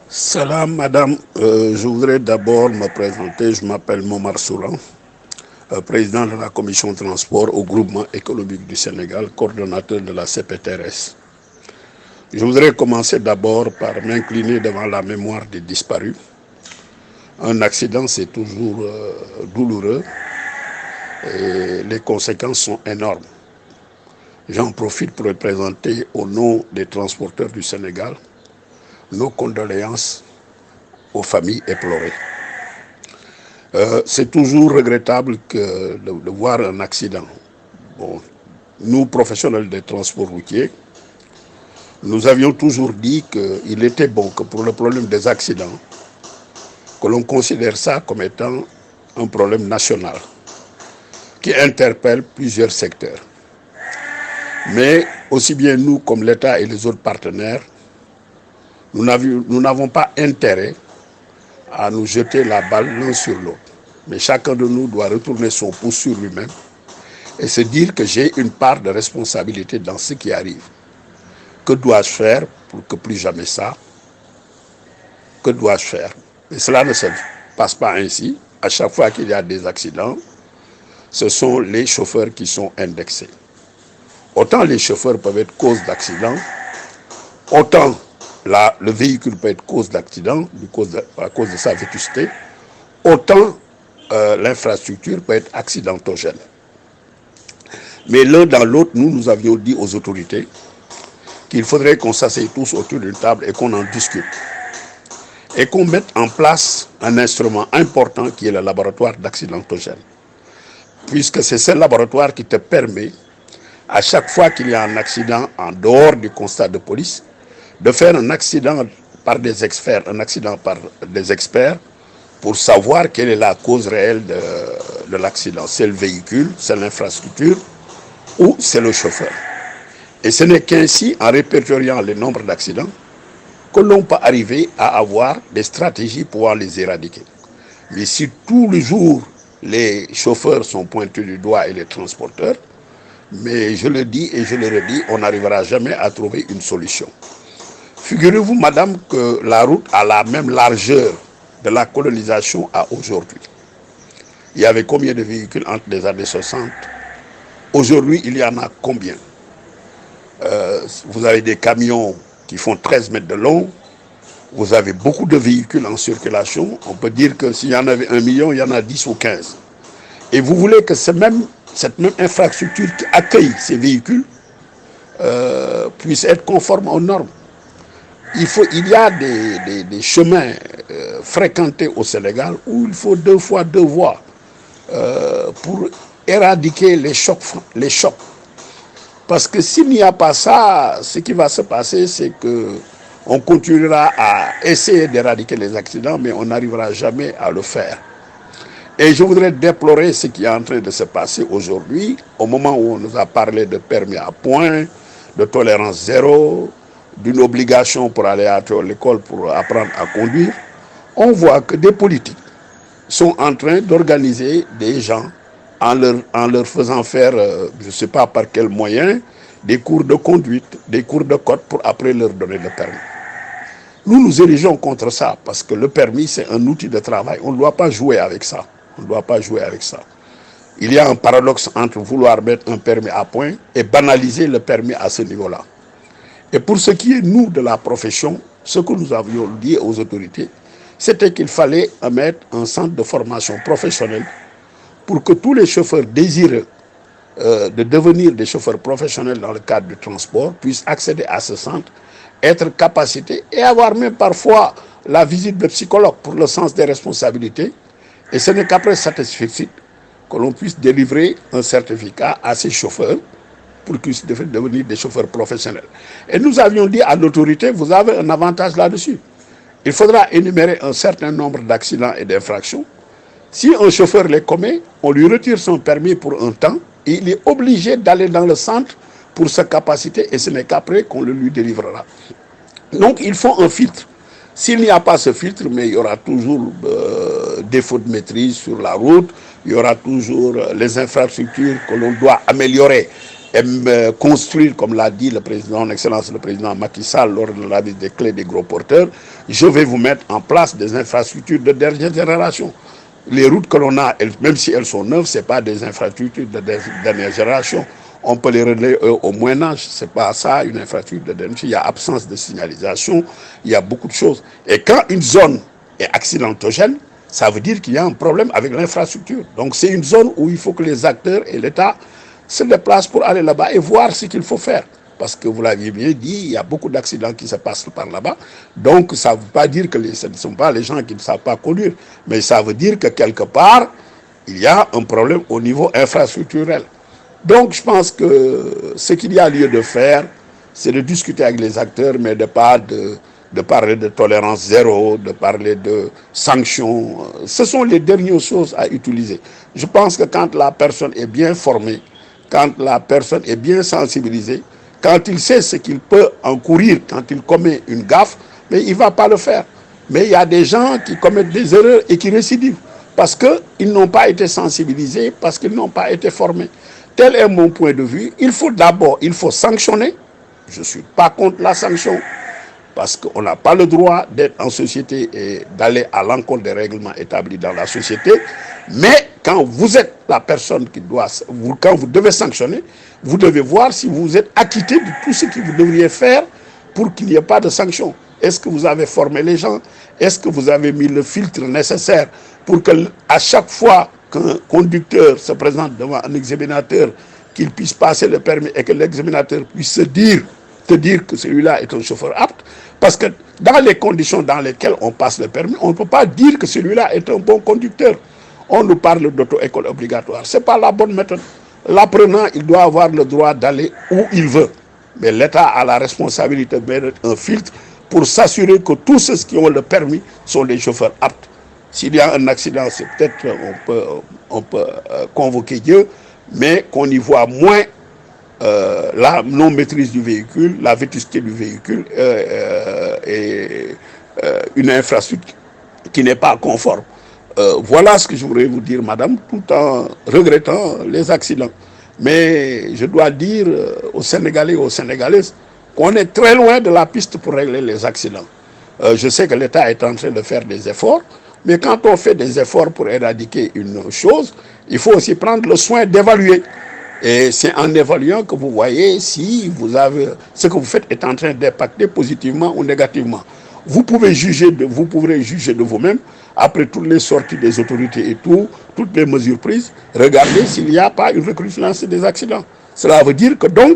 Salam, madame. Je voudrais d'abord me présenter. Je m'appelle Momar Soulan, président de la commission transport au groupement économique du Sénégal, coordonnateur de la CPTRS. Je voudrais commencer d'abord par m'incliner devant la mémoire des disparus. Un accident, c'est toujours douloureux et les conséquences sont énormes. J'en profite pour représenter au nom des transporteurs du Sénégal nos condoléances aux familles éplorées. C'est toujours regrettable de voir un accident. Bon, nous, professionnels des transports routiers, nous avions toujours dit qu'il était bon que pour le problème des accidents, que l'on considère ça comme étant un problème national qui interpelle plusieurs secteurs. Mais aussi bien nous comme l'État et les autres partenaires, nous n'avons pas intérêt à nous jeter la balle l'un sur l'autre. Mais chacun de nous doit retourner son pouce sur lui-même et se dire que j'ai une part de responsabilité dans ce qui arrive. Que dois-je faire pour que plus jamais ça? Que dois-je faire? Et cela ne se passe pas ainsi. À chaque fois qu'il y a des accidents, ce sont les chauffeurs qui sont indexés. Autant les chauffeurs peuvent être cause d'accident, autant le véhicule peut être cause d'accident à cause de sa vétusté, autant l'infrastructure peut être accidentogène. Mais l'un dans l'autre, nous avions dit aux autorités qu'il faudrait qu'on s'asseye tous autour d'une table et qu'on en discute. Et qu'on mette en place un instrument important qui est le laboratoire d'accidentogène. Puisque c'est ce laboratoire qui te permet, à chaque fois qu'il y a un accident en dehors du constat de police, de faire un accident par des experts, pour savoir quelle est la cause réelle de l'accident. C'est le véhicule, c'est l'infrastructure ou c'est le chauffeur. Et ce n'est qu'ainsi, en répertoriant le nombre d'accidents, que l'on peut arriver à avoir des stratégies pour pouvoir les éradiquer. Mais si tous les jours les chauffeurs sont pointés du doigt et les transporteurs, mais je le dis et je le redis, on n'arrivera jamais à trouver une solution. Figurez-vous, madame, que la route a la même largeur de la colonisation à aujourd'hui. Il y avait combien de véhicules entre les années 60? Aujourd'hui, il y en a combien? Vous avez des camions qui font 13 mètres de long. Vous avez beaucoup de véhicules en circulation. On peut dire que s'il y en avait 1 million, il y en a 10 ou 15. Et vous voulez que cette même infrastructure qui accueille ces véhicules puisse être conforme aux normes. Il y a des chemins fréquentés au Sénégal où il faut 2 fois 2 voies pour éradiquer les chocs. Parce que s'il n'y a pas ça, ce qui va se passer, c'est qu'on continuera à essayer d'éradiquer les accidents, mais on n'arrivera jamais à le faire. Et je voudrais déplorer ce qui est en train de se passer aujourd'hui, au moment où on nous a parlé de permis à points, de tolérance zéro, d'une obligation pour aller à l'école pour apprendre à conduire. On voit que des politiques sont en train d'organiser des gens en leur faisant faire, je ne sais pas par quel moyen, des cours de conduite, des cours de code pour après leur donner le permis. Nous nous érigeons contre ça parce que le permis, c'est un outil de travail. On ne doit pas jouer avec ça. On ne doit pas jouer avec ça. Il y a un paradoxe entre vouloir mettre un permis à point et banaliser le permis à ce niveau-là. Et pour ce qui est, nous, de la profession, ce que nous avions dit aux autorités, c'était qu'il fallait mettre un centre de formation professionnelle pour que tous les chauffeurs désireux de devenir des chauffeurs professionnels dans le cadre du transport puissent accéder à ce centre, être capacités et avoir même parfois la visite de psychologue pour le sens des responsabilités. Et ce n'est qu'après satisfaction que l'on puisse délivrer un certificat à ces chauffeurs pour qu'ils puissent devenir des chauffeurs professionnels. Et nous avions dit à l'autorité, vous avez un avantage là-dessus. Il faudra énumérer un certain nombre d'accidents et d'infractions. Si un chauffeur les commet, on lui retire son permis pour un temps et il est obligé d'aller dans le centre pour sa capacité et ce n'est qu'après qu'on le lui délivrera. Donc il faut un filtre. S'il n'y a pas ce filtre, mais il y aura toujours défaut de maîtrise sur la route, il y aura toujours les infrastructures que l'on doit améliorer aiment construire, comme l'a dit le président, en excellence le président Macky Sall lors de la visite des clés des gros porteurs, je vais vous mettre en place des infrastructures de dernière génération. Les routes que l'on a, même si elles sont neuves, ce n'est pas des infrastructures de dernière génération. On peut les relayer au Moyen-Âge. Ce n'est pas ça, une infrastructure de dernière génération. Il y a absence de signalisation, il y a beaucoup de choses. Et quand une zone est accidentogène, ça veut dire qu'il y a un problème avec l'infrastructure. Donc c'est une zone où il faut que les acteurs et l'État se déplacent pour aller là-bas et voir ce qu'il faut faire. Parce que vous l'aviez bien dit, il y a beaucoup d'accidents qui se passent par là-bas. Donc ça ne veut pas dire que ce ne sont pas les gens qui ne savent pas conduire. Mais ça veut dire que quelque part, il y a un problème au niveau infrastructurel. Donc je pense que ce qu'il y a lieu de faire, c'est de discuter avec les acteurs, mais de parler de tolérance zéro, de parler de sanctions. Ce sont les dernières choses à utiliser. Je pense que quand la personne est bien formée, quand la personne est bien sensibilisée, quand il sait ce qu'il peut encourir quand il commet une gaffe, mais il ne va pas le faire. Mais il y a des gens qui commettent des erreurs et qui récidivent parce qu'ils n'ont pas été sensibilisés, parce qu'ils n'ont pas été formés. Tel est mon point de vue. Il faut sanctionner. Je ne suis pas contre la sanction parce qu'on n'a pas le droit d'être en société et d'aller à l'encontre des règlements établis dans la société. Mais quand vous êtes la personne quand vous devez sanctionner, vous devez voir si vous êtes acquitté de tout ce que vous devriez faire pour qu'il n'y ait pas de sanction. Est-ce que vous avez formé les gens? Est-ce que vous avez mis le filtre nécessaire pour que à chaque fois qu'un conducteur se présente devant un examinateur, qu'il puisse passer le permis et que l'examinateur puisse te dire que celui-là est un chauffeur apte? Parce que dans les conditions dans lesquelles on passe le permis, on ne peut pas dire que celui-là est un bon conducteur. On nous parle d'auto-école obligatoire. Ce n'est pas la bonne méthode. L'apprenant, il doit avoir le droit d'aller où il veut. Mais l'État a la responsabilité de mettre un filtre pour s'assurer que tous ceux qui ont le permis sont des chauffeurs aptes. S'il y a un accident, c'est peut-être on peut convoquer Dieu, mais qu'on y voit moins la non-maîtrise du véhicule, la vétusté du véhicule et une infrastructure qui n'est pas conforme. Voilà ce que je voudrais vous dire, madame, tout en regrettant les accidents. Mais je dois dire aux Sénégalais et aux Sénégalaises qu'on est très loin de la piste pour régler les accidents. Je sais que l'État est en train de faire des efforts, mais quand on fait des efforts pour éradiquer une chose, il faut aussi prendre le soin d'évaluer. Et c'est en évaluant que vous voyez si ce que vous faites est en train d'impacter positivement ou négativement. Vous pourrez juger de vous-même, après toutes les sorties des autorités et toutes les mesures prises, regardez s'il n'y a pas une recrudescence des accidents. Cela veut dire que donc,